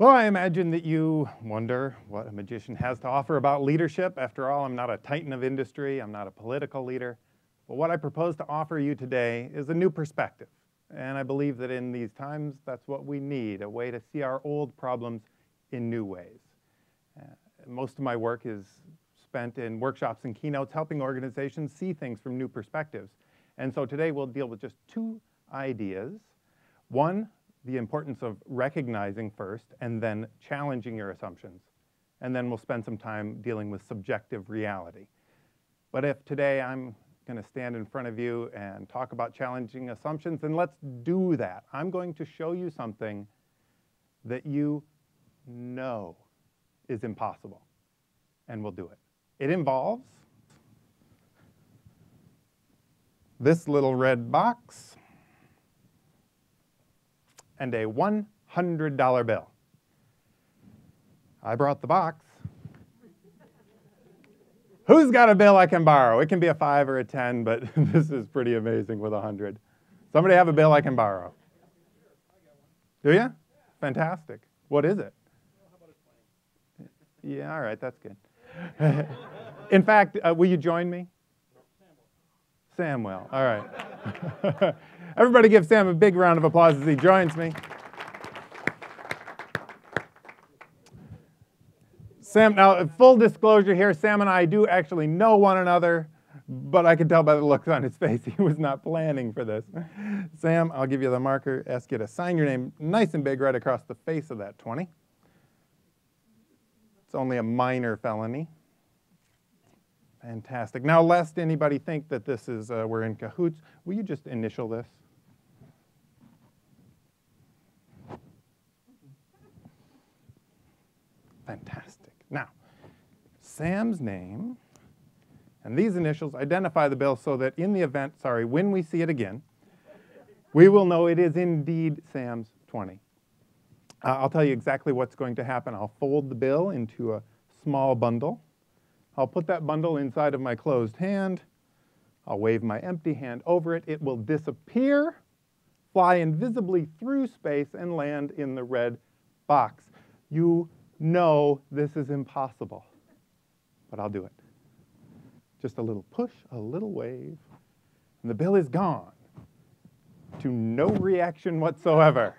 Well, I imagine that you wonder what a magician has to offer about leadership. After all, I'm not a titan of industry, I'm not a political leader. But what I propose to offer you today is a new perspective. And I believe that in these times, that's what we need, a way to see our old problems in new ways. Most of my work is spent in workshops and keynotes, helping organizations see things from new perspectives. And so today we'll deal with just two ideas. One, the importance of recognizing first and then challenging your assumptions. And then we'll spend some time dealing with subjective reality. But if today I'm going to stand in front of you and talk about challenging assumptions, then let's do that. I'm going to show you something that you know is impossible, and we'll do it. It involves this little red box and a $100 bill. I brought the box. Who's got a bill I can borrow? It can be a 5 or a 10, but this is pretty amazing with 100. Somebody have a bill I can borrow? Do you? Fantastic. What is it? Yeah, all right, that's good. In fact, will you join me? Sam will. All right. Everybody give Sam a big round of applause as he joins me. Sam, now, full disclosure here, Sam and I do actually know one another, but I can tell by the looks on his face he was not planning for this. Sam, I'll give you the marker, ask you to sign your name nice and big right across the face of that 20. It's only a minor felony. Fantastic. Now, lest anybody think that this is, we're in cahoots, will you just initial this? Fantastic. Now, Sam's name and these initials identify the bill so that in the event, when we see it again, we will know it is indeed Sam's 20. I'll tell you exactly what's going to happen. I'll fold the bill into a small bundle. I'll put that bundle inside of my closed hand. I'll wave my empty hand over it. It will disappear, fly invisibly through space, and land in the red box. You know this is impossible, but I'll do it. Just a little push, a little wave, and the bill is gone to no reaction whatsoever.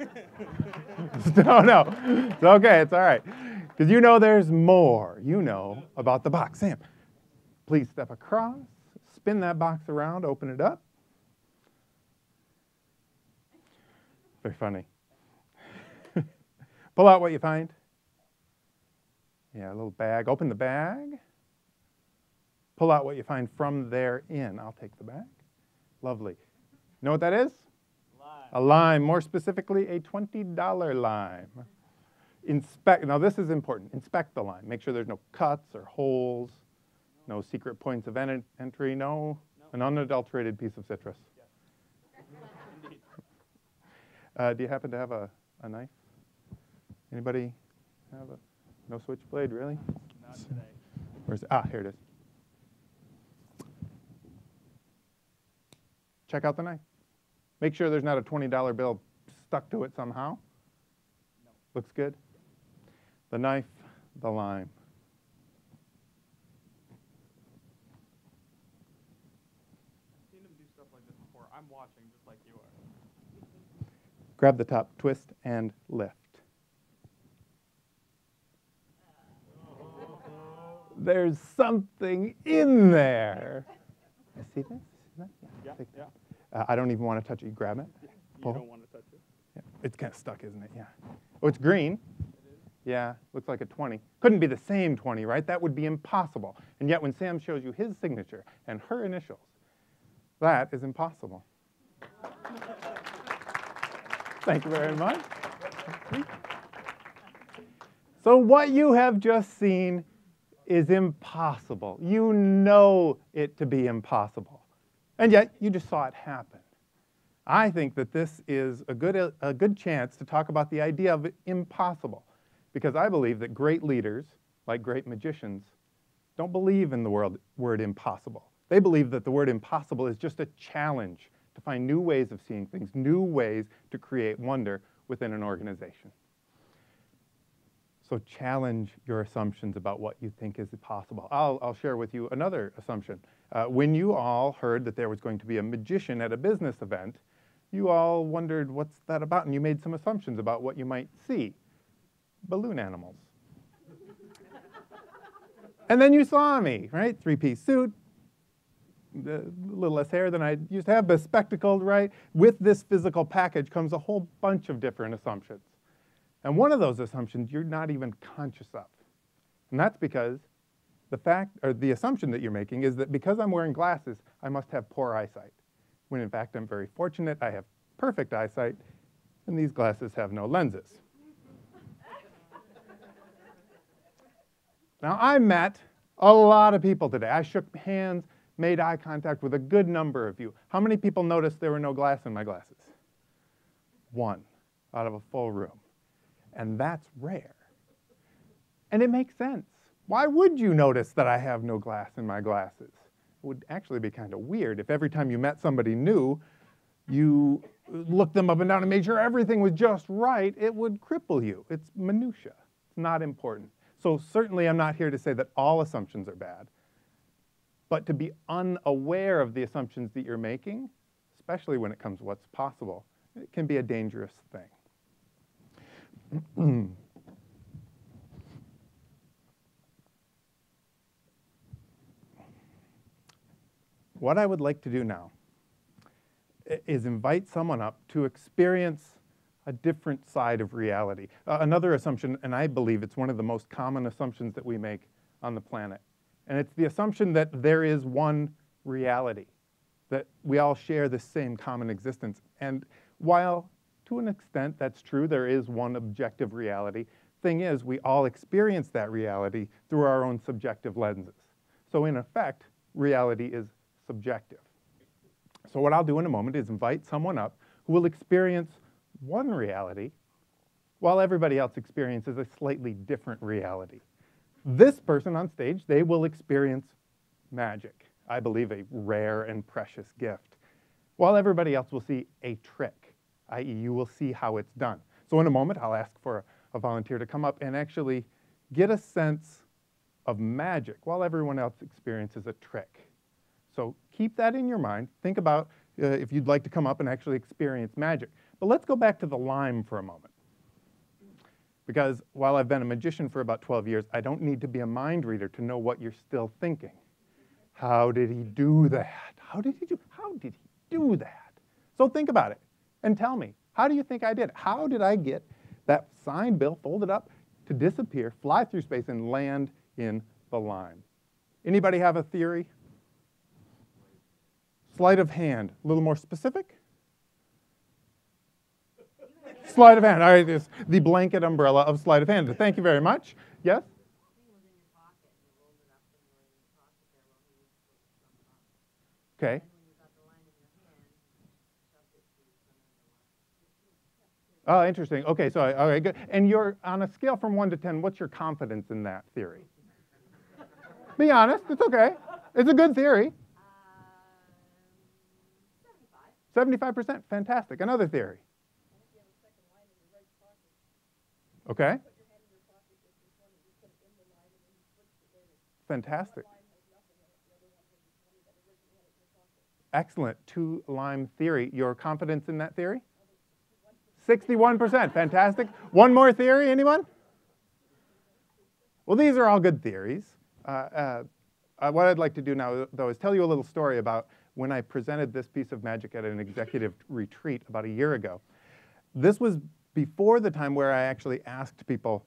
No, it's okay, it's all right. Because you know there's more. You know about the box. Sam, please step across, spin that box around, open it up. Very funny. Pull out what you find. Yeah, a little bag. Open the bag. Pull out what you find from therein. I'll take the bag. Lovely. Know what that is? Lime. A lime. More specifically, a $20 lime. Inspect. Now, this is important. Inspect the lime. Make sure there's no cuts or holes, no secret points of entry, no an unadulterated piece of citrus. Yes. Do you happen to have a knife? Anybody have a... No switchblade, really? Not today. Where's it? Ah, here it is. Check out the knife. Make sure there's not a $20 bill stuck to it somehow. No. Looks good. The knife, the lime. I've seen him do stuff like this before. I'm watching just like you are. Grab the top, twist, and lift. There's something in there. See this? Yeah. I don't even want to touch it. You grab it. Yeah. Pull. You don't want to touch it. Yeah. It's kind of stuck, isn't it? Yeah. Oh, it's green. It is. Yeah, looks like a 20. Couldn't be the same 20, right? That would be impossible. And yet when Sam shows you his signature and her initials, that is impossible. Thank you very much. So what you have just seen is impossible. You know it to be impossible. And yet you just saw it happen. I think that this is a good chance to talk about the idea of impossible, because I believe that great leaders, like great magicians, don't believe in the word impossible. They believe that the word impossible is just a challenge to find new ways of seeing things, new ways to create wonder within an organization. So challenge your assumptions about what you think is possible. I'll share with you another assumption. When you all heard that there was going to be a magician at a business event, you all wondered, what's that about? And you made some assumptions about what you might see. Balloon animals. And then you saw me, right? Three-piece suit, a little less hair than I used to have, bespectacled, right? With this physical package comes a whole bunch of different assumptions. And one of those assumptions you're not even conscious of. And that's because the assumption that you're making is that because I'm wearing glasses, I must have poor eyesight. When in fact, I'm very fortunate, I have perfect eyesight, and these glasses have no lenses. Now, I met a lot of people today. I shook hands, made eye contact with a good number of you. How many people noticed there were no glass in my glasses? One out of a full room. And that's rare. And it makes sense. Why would you notice that I have no glass in my glasses? It would actually be kind of weird if every time you met somebody new, you looked them up and down and made sure everything was just right. It would cripple you. It's minutia. It's not important. So certainly I'm not here to say that all assumptions are bad. But to be unaware of the assumptions that you're making, especially when it comes to what's possible, it can be a dangerous thing. What I would like to do now is invite someone up to experience a different side of reality. Another assumption, and I believe it's one of the most common assumptions that we make on the planet, and it's the assumption that there is one reality, that we all share the same common existence. And while to an extent that's true, there is one objective reality, thing is we all experience that reality through our own subjective lenses. So in effect, reality is subjective. So what I'll do in a moment is invite someone up who will experience one reality while everybody else experiences a slightly different reality. This person on stage, they will experience magic, I believe a rare and precious gift, while everybody else will see a trick, i.e. you will see how it's done. So in a moment, I'll ask for a volunteer to come up and actually get a sense of magic while everyone else experiences a trick. So keep that in your mind. Think about if you'd like to come up and actually experience magic. But let's go back to the lime for a moment. Because while I've been a magician for about 12 years, I don't need to be a mind reader to know what you're still thinking. How did he do that? How did he do that? So think about it and tell me, how do you think I did? How did I get that signed bill folded up to disappear, fly through space, and land in the lime? Anybody have a theory? Sleight of hand. A little more specific? Sleight of hand. All right, it's the blanket umbrella of sleight of hand. Thank you very much. Yes? Okay. Oh, interesting. Okay, so all right, good. And you're on a scale from 1 to 10. What's your confidence in that theory? Be honest. It's okay. It's a good theory. 75%. Fantastic. Another theory. Okay. Fantastic. Excellent. 2 lime theory. Your confidence in that theory? 61%. Fantastic. One more theory, anyone? Well, these are all good theories. What I'd like to do now, though, is tell you a little story about when I presented this piece of magic at an executive retreat about a year ago. This was before the time where I actually asked people,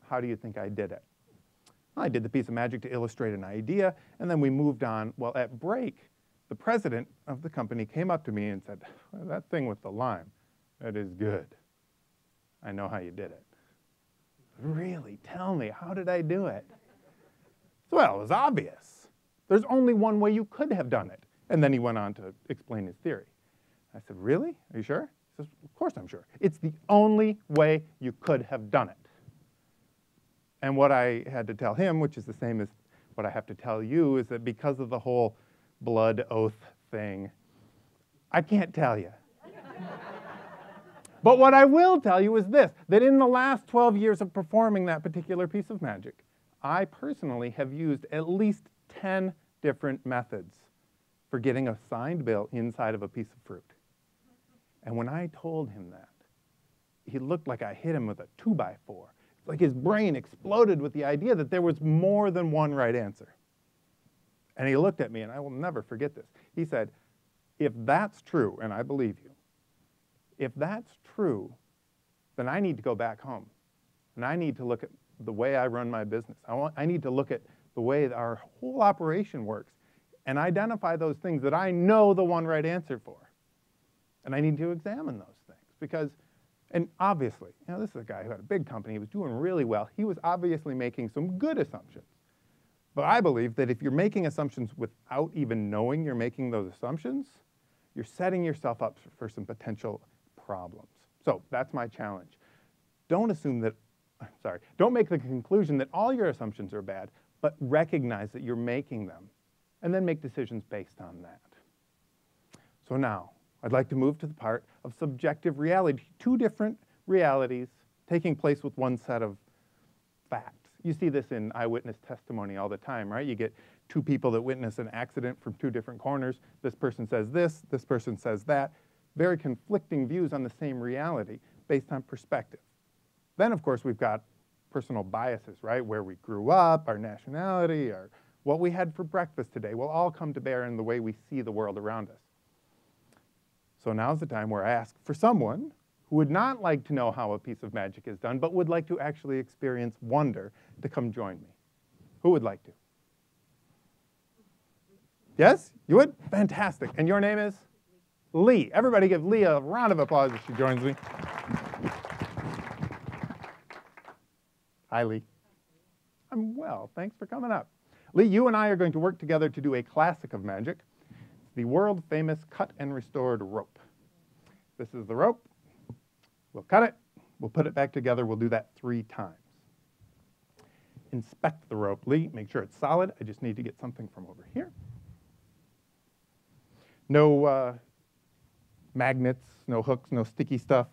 how do you think I did it? I did the piece of magic to illustrate an idea, and then we moved on. Well, at break, the president of the company came up to me and said, well, that thing with the lime, that is good. I know how you did it. Really? Tell me, how did I do it? Well, it was obvious. There's only one way you could have done it. And then he went on to explain his theory. I said, really? Are you sure? He says, of course I'm sure. It's the only way you could have done it. And what I had to tell him, which is the same as what I have to tell you, is that because of the whole blood oath thing, I can't tell you. But what I will tell you is this, that in the last 12 years of performing that particular piece of magic, I personally have used at least 10 different methods for getting a signed bill inside of a piece of fruit. And when I told him that, he looked like I hit him with a 2x4. It's like his brain exploded with the idea that there was more than one right answer. And he looked at me, and I will never forget this. He said, if that's true, and I believe you, if that's true, then I need to go back home. And I need to look at the way I run my business. I need to look at the way that our whole operation works and identify those things that I know the one right answer for. And I need to examine those things because, and obviously, this is a guy who had a big company. He was doing really well. He was obviously making some good assumptions. But I believe that if you're making assumptions without even knowing you're making those assumptions, you're setting yourself up for some potential problems. So that's my challenge. Don't make the conclusion that all your assumptions are bad, but recognize that you're making them, and then make decisions based on that. So now, I'd like to move to the part of subjective reality, two different realities taking place with one set of facts. You see this in eyewitness testimony all the time, right? You get two people that witness an accident from two different corners. This person says this person says that. Very conflicting views on the same reality based on perspective. Then, of course, we've got personal biases, right? Where we grew up, our nationality, or what we had for breakfast today will all come to bear in the way we see the world around us. So now's the time where I ask for someone who would not like to know how a piece of magic is done, but would like to actually experience wonder to come join me. Who would like to? Yes? You would? Fantastic. And your name is? Lee. Everybody give Lee a round of applause as she joins me. Hi, Lee. I'm well. Thanks for coming up. Lee, you and I are going to work together to do a classic of magic, the world-famous cut and restored rope. This is the rope. We'll cut it. We'll put it back together. We'll do that 3 times. Inspect the rope, Lee. Make sure it's solid. I just need to get something from over here. No magnets, no hooks, no sticky stuff.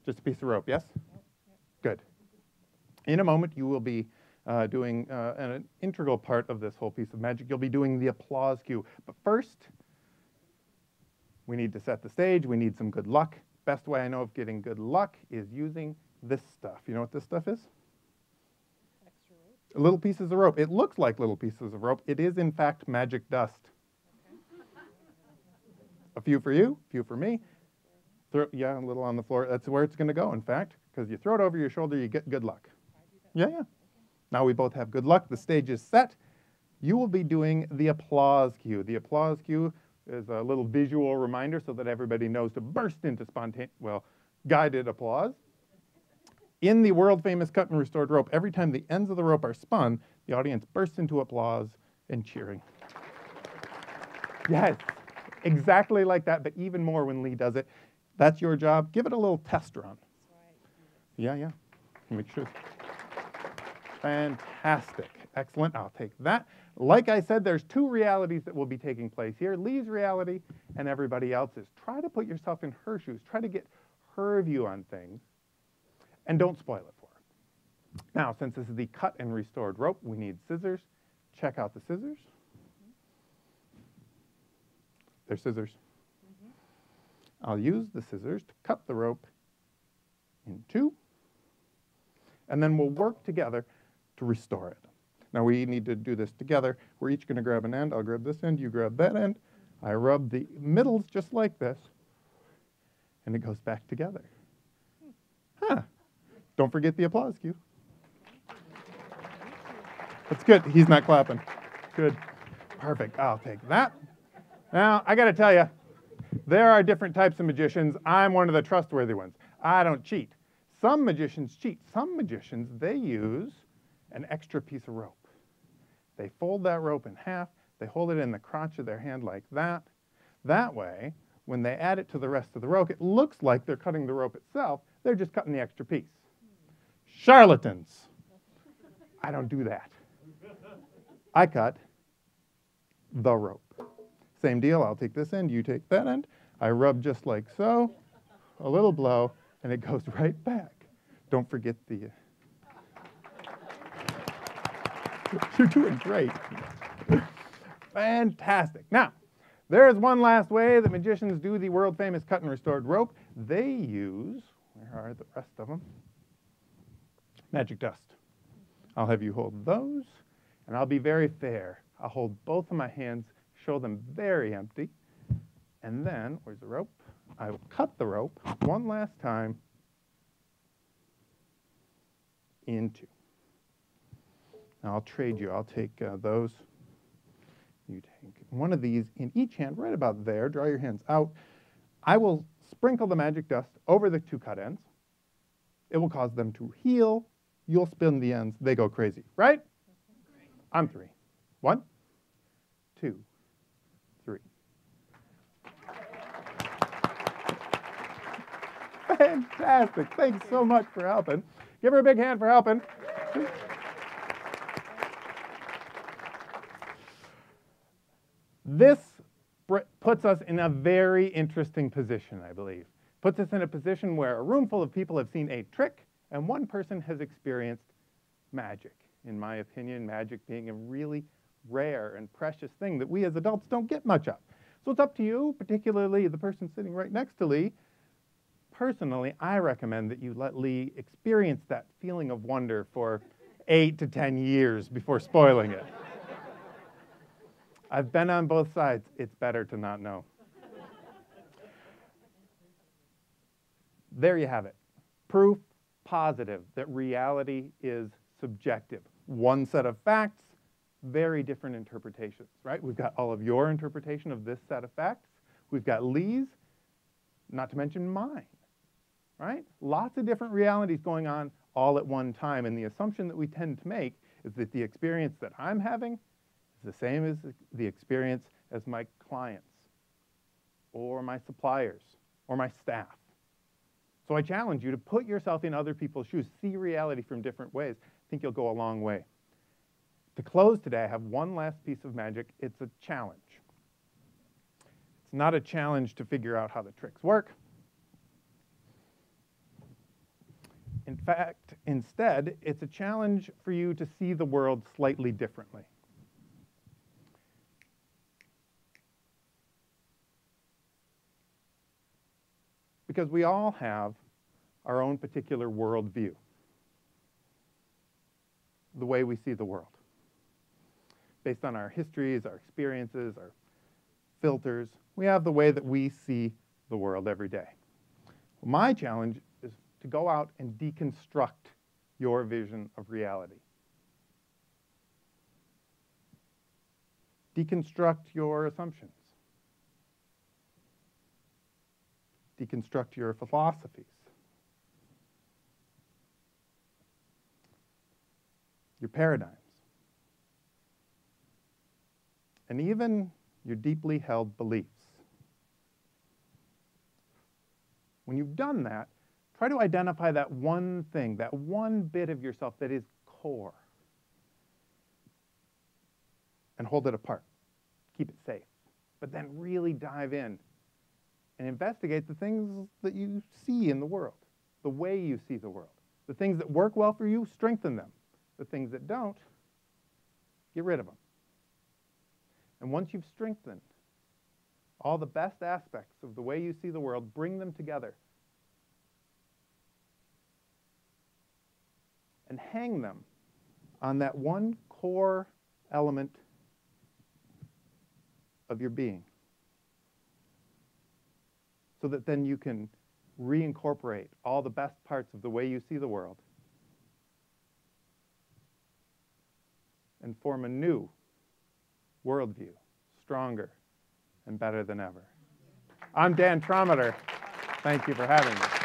Just a piece of rope, yes? Good. In a moment, you will be doing an integral part of this whole piece of magic. You'll be doing the applause cue. But first, we need to set the stage. We need some good luck. Best way I know of getting good luck is using this stuff. You know what this stuff is? Extra rope. Little pieces of rope. It looks like little pieces of rope. It is, in fact, magic dust. A few for you, a few for me. Yeah, a little on the floor. That's where it's going to go, in fact, because you throw it over your shoulder, you get good luck. Yeah. Now we both have good luck. The stage is set. You will be doing the applause cue. The applause cue is a little visual reminder so that everybody knows to burst into guided applause. In the world-famous cut and restored rope, every time the ends of the rope are spun, the audience bursts into applause and cheering. Yes, exactly like that, but even more when Lee does it. That's your job. Give it a little test run. Yeah. Make sure. Fantastic. Excellent. I'll take that. Like I said, there's 2 realities that will be taking place here. Lee's reality and everybody else's. Try to put yourself in her shoes. Try to get her view on things. And don't spoil it for her. Now, since this is the cut and restored rope, we need scissors. Check out the scissors. They're scissors. I'll use the scissors to cut the rope in 2. And then we'll work together to restore it. Now we need to do this together. We're each going to grab an end. I'll grab this end, you grab that end. I rub the middles just like this, and it goes back together. Don't forget the applause cue. That's good. He's not clapping. Good. Perfect. I'll take that. Now, I got to tell you, there are different types of magicians. I'm one of the trustworthy ones. I don't cheat. Some magicians cheat. Some magicians, they use an extra piece of rope. They fold that rope in half. They hold it in the crotch of their hand like that. That way, when they add it to the rest of the rope, it looks like they're cutting the rope itself. They're just cutting the extra piece. Charlatans. I don't do that. I cut the rope. Same deal. I'll take this end. You take that end. I rub just like so. A little blow. and it goes right back. Don't forget the... You're doing great. Fantastic. Now, there is one last way that magicians do the world-famous cut and restored rope. They use, where are the rest of them? Magic dust. I'll have you hold those, and I'll be very fair. I'll hold both of my hands, show them very empty, and then, where's the rope? I will cut the rope one last time in two. Now I'll trade you. I'll take those. You take one of these in each hand, right about there. Draw your hands out. I will sprinkle the magic dust over the two cut ends. It will cause them to heal. You'll spin the ends. They go crazy, right? I'm three. 1, 2, 3. Fantastic. Thanks so much for helping. Give her a big hand for helping. This puts us in a very interesting position, I believe. Puts us in a position where a room full of people have seen a trick and one person has experienced magic. In my opinion, magic being a really rare and precious thing that we as adults don't get much of. So it's up to you, particularly the person sitting right next to Lee. Personally, I recommend that you let Lee experience that feeling of wonder for 8 to 10 years before spoiling it. I've been on both sides. It's better to not know. There you have it. Proof positive that reality is subjective. One set of facts, very different interpretations, right? We've got all of your interpretation of this set of facts. We've got Lee's, not to mention mine, right? Lots of different realities going on all at one time, and the assumption that we tend to make is that the experience that I'm having is the same as the experience as my clients, or my suppliers, or my staff. So I challenge you to put yourself in other people's shoes, see reality from different ways. I think you'll go a long way. To close today, I have one last piece of magic. It's a challenge. It's not a challenge to figure out how the tricks work. In fact, instead, it's a challenge for you to see the world slightly differently. Because we all have our own particular worldview, the way we see the world, based on our histories, our experiences, our filters. We have the way that we see the world every day. Well, my challenge is to go out and deconstruct your vision of reality. Deconstruct your assumptions. Deconstruct your philosophies. Your paradigms. And even your deeply held beliefs. When you've done that, try to identify that one thing, that one bit of yourself that is core, and hold it apart. Keep it safe. But then really dive in and investigate the things that you see in the world, the way you see the world. The things that work well for you, strengthen them. The things that don't, get rid of them. And once you've strengthened all the best aspects of the way you see the world, bring them together and hang them on that one core element of your being, so that then you can reincorporate all the best parts of the way you see the world and form a new worldview, stronger and better than ever. I'm Dan Trommater. Thank you for having me.